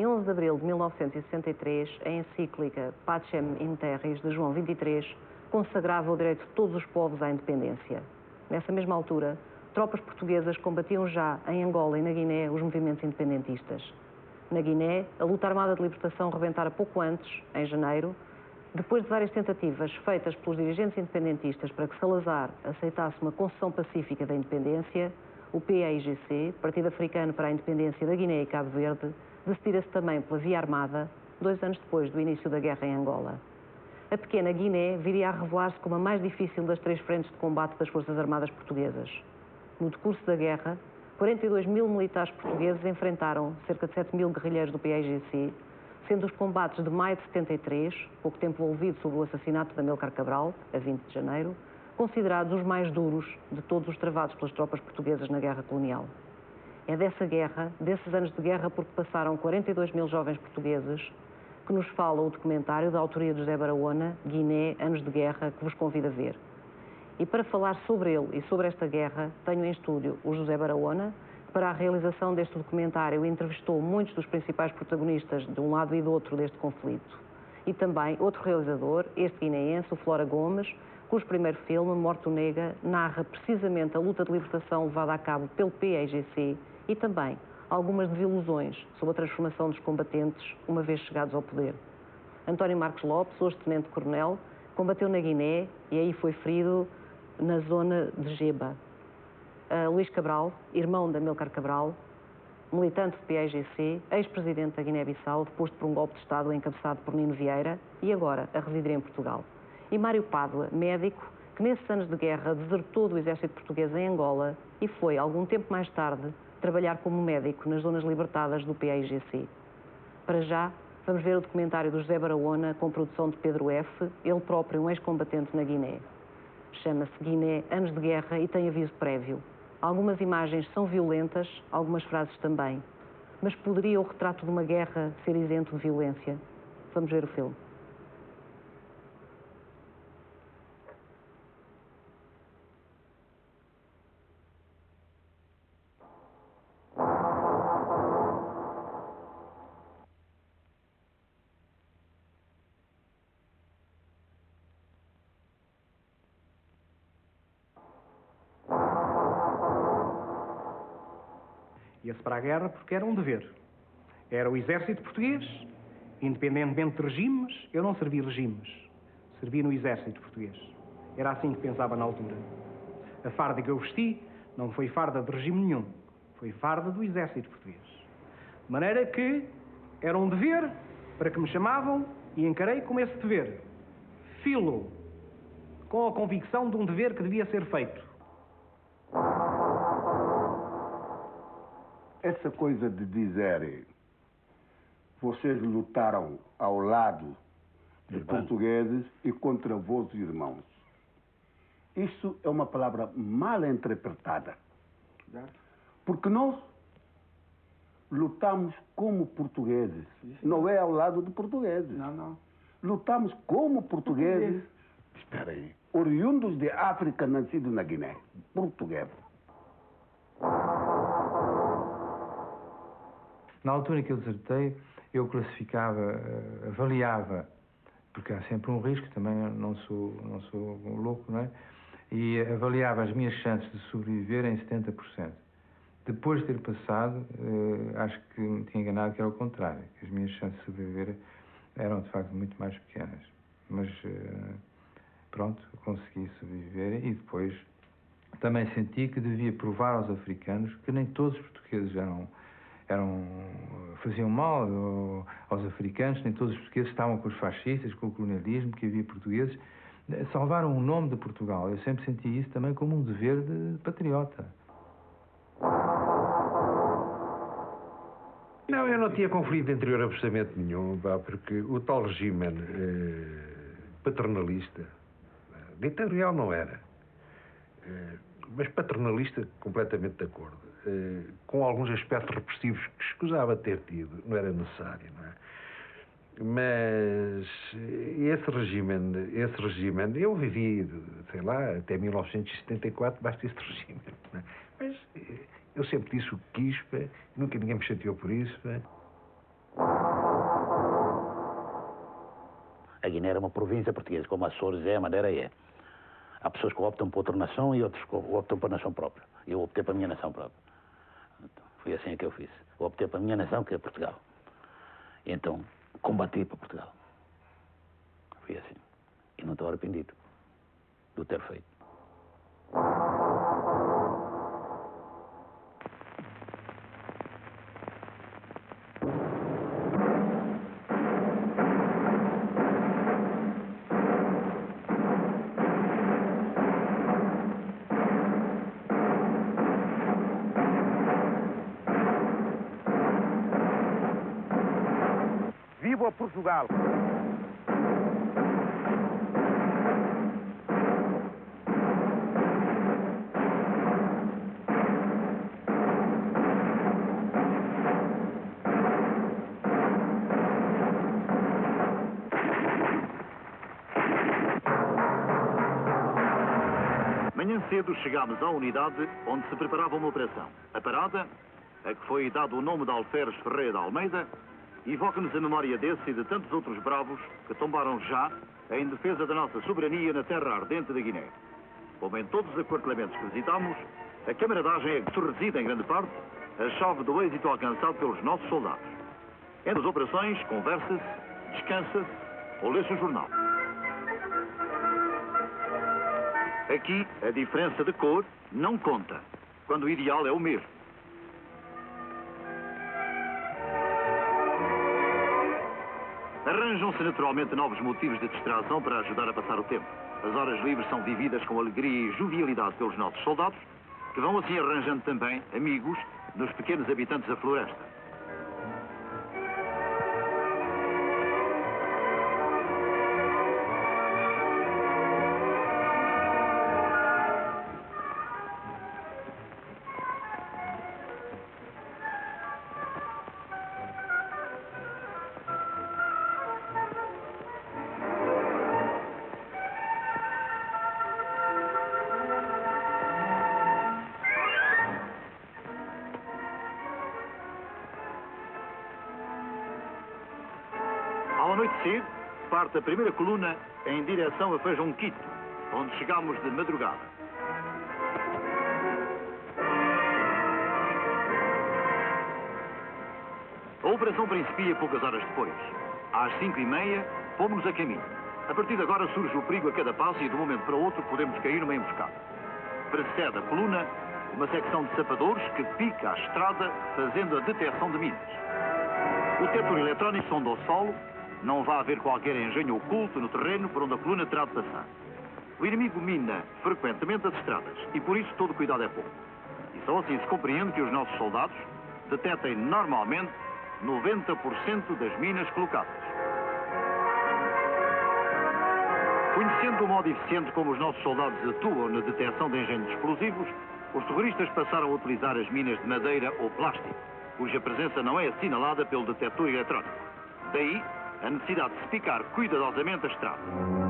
em 11 de abril de 1963, a encíclica Pacem in Terris, de João XXIII, consagrava o direito de todos os povos à independência. Nessa mesma altura, tropas portuguesas combatiam já em Angola e na Guiné os movimentos independentistas. Na Guiné, a luta armada de libertação rebentara pouco antes, em janeiro, depois de várias tentativas feitas pelos dirigentes independentistas para que Salazar aceitasse uma concessão pacífica da independência, o PAIGC, Partido Africano para a Independência da Guiné e Cabo Verde, decidira-se também pela via armada, 2 anos depois do início da guerra em Angola. A pequena Guiné viria a revelar-se como a mais difícil das 3 frentes de combate das Forças Armadas Portuguesas. No decurso da guerra, 42 mil militares portugueses enfrentaram cerca de 7 mil guerrilheiros do PAIGC, sendo os combates de maio de 73, pouco tempo envolvido sob o assassinato de Amílcar Cabral, a 20 de janeiro, considerados os mais duros de todos os travados pelas tropas portuguesas na guerra colonial. É dessa guerra, desses anos de guerra por que passaram 42 mil jovens portugueses, que nos fala o documentário da autoria de José Barahona, Guiné, Anos de Guerra, que vos convido a ver. E para falar sobre ele e sobre esta guerra, tenho em estúdio o José Barahona, que para a realização deste documentário entrevistou muitos dos principais protagonistas de um lado e do outro deste conflito. E também outro realizador, este guineense, o Flora Gomes, cujo primeiro filme, Morto Nega, narra precisamente a luta de libertação levada a cabo pelo PAIGC e também algumas desilusões sobre a transformação dos combatentes uma vez chegados ao poder. António Marcos Lopes, hoje tenente-coronel, combateu na Guiné e aí foi ferido na zona de Jeba. Luís Cabral, irmão de Amílcar Cabral, militante do PAIGC, ex-presidente da Guiné-Bissau, deposto por um golpe de Estado encabeçado por Nino Vieira e agora a residir em Portugal. E Mário Pádua, médico, que nesses anos de guerra desertou do exército português em Angola e foi, algum tempo mais tarde, trabalhar como médico nas zonas libertadas do PAIGC. Para já, vamos ver o documentário do José Barahona com produção de Pedro F., ele próprio um ex-combatente na Guiné. Chama-se Guiné, Anos de Guerra e tem aviso prévio. Algumas imagens são violentas, algumas frases também. Mas poderia o retrato de uma guerra ser isento de violência? Vamos ver o filme. Ia-se para a guerra porque era um dever. Era o exército português, independentemente de regimes, eu não servi regimes. Servi no exército português. Era assim que pensava na altura. A farda que eu vesti não foi farda de regime nenhum. Foi farda do exército português. De maneira que era um dever para que me chamavam e encarei como esse dever. Filo, com a convicção de um dever que devia ser feito. Essa coisa de dizerem vocês lutaram ao lado de portugueses e contra vossos irmãos. Isso é uma palavra mal interpretada. Porque nós lutamos como portugueses. Não é ao lado de portugueses. Não. Lutamos como portugueses. Espera aí. Oriundos de África, nascidos na Guiné. Portugueses. Na altura em que eu desertei, eu classificava, avaliava, porque há sempre um risco, também não sou louco, não é? E avaliava as minhas chances de sobreviver em 70%. Depois de ter passado, acho que me tinha enganado, que era o contrário, que as minhas chances de sobreviver eram de facto muito mais pequenas. Mas pronto, consegui sobreviver e depois também senti que devia provar aos africanos que nem todos os portugueses faziam mal aos africanos, nem todos os portugueses estavam com os fascistas, com o colonialismo, que havia portugueses. Salvaram o nome de Portugal. Eu sempre senti isso também como um dever de patriota. Não, eu não tinha conflito interior absolutamente nenhum, porque o tal regime paternalista, ditatorial não era, mas paternalista completamente de acordo, com alguns aspectos repressivos que escusava ter tido, não era necessário, não é? Mas esse regime, eu vivi, sei lá, até 1974, basta esse regime, não é? Mas eu sempre disse o que quis, nunca ninguém me chateou por isso. Guiné era uma província portuguesa, como Açores é, a Madeira é. Há pessoas que optam por outra nação e outros que optam por nação própria. Eu optei para a minha nação própria. Então, foi assim que eu fiz. Eu optei para a minha nação, que é Portugal. E então, combati para Portugal. Foi assim. E não estou arrependido do ter feito. Viva Portugal! Manhã cedo chegámos à unidade onde se preparava uma operação. A parada, a que foi dado o nome de Alferes Ferreira de Almeida, evoca-nos a memória desse e de tantos outros bravos que tombaram já em defesa da nossa soberania na terra ardente da Guiné. Como em todos os aquartelamentos que visitámos, a camaradagem é que reside, em grande parte, a chave do êxito alcançado pelos nossos soldados. Entre as operações, conversa-se, descansa-se ou lê-se o jornal. Aqui, a diferença de cor não conta, quando o ideal é o mesmo. Arranjam-se naturalmente novos motivos de distração para ajudar a passar o tempo. As horas livres são vividas com alegria e jovialidade pelos nossos soldados, que vão assim arranjando também amigos nos pequenos habitantes da floresta. Ao anoitecer, parte a primeira coluna em direção a Feijão Quito, onde chegámos de madrugada. A operação principia poucas horas depois. Às 5h30, fomos-nos a caminho. A partir de agora surge o perigo a cada passo e de um momento para o outro podemos cair numa emboscada. Precede a coluna uma secção de sapadores que pica a estrada fazendo a detecção de minas. O detector eletrónico sonda o solo. Não vai haver qualquer engenho oculto no terreno por onde a coluna terá de passar. O inimigo mina frequentemente as estradas e por isso todo cuidado é pouco. E só assim se compreende que os nossos soldados detectem normalmente 90% das minas colocadas. Conhecendo o modo eficiente como os nossos soldados atuam na detecção de engenhos explosivos, os terroristas passaram a utilizar as minas de madeira ou plástico, cuja presença não é assinalada pelo detector eletrónico. Daí, a necessidade de se picar cuidadosamente a estrada.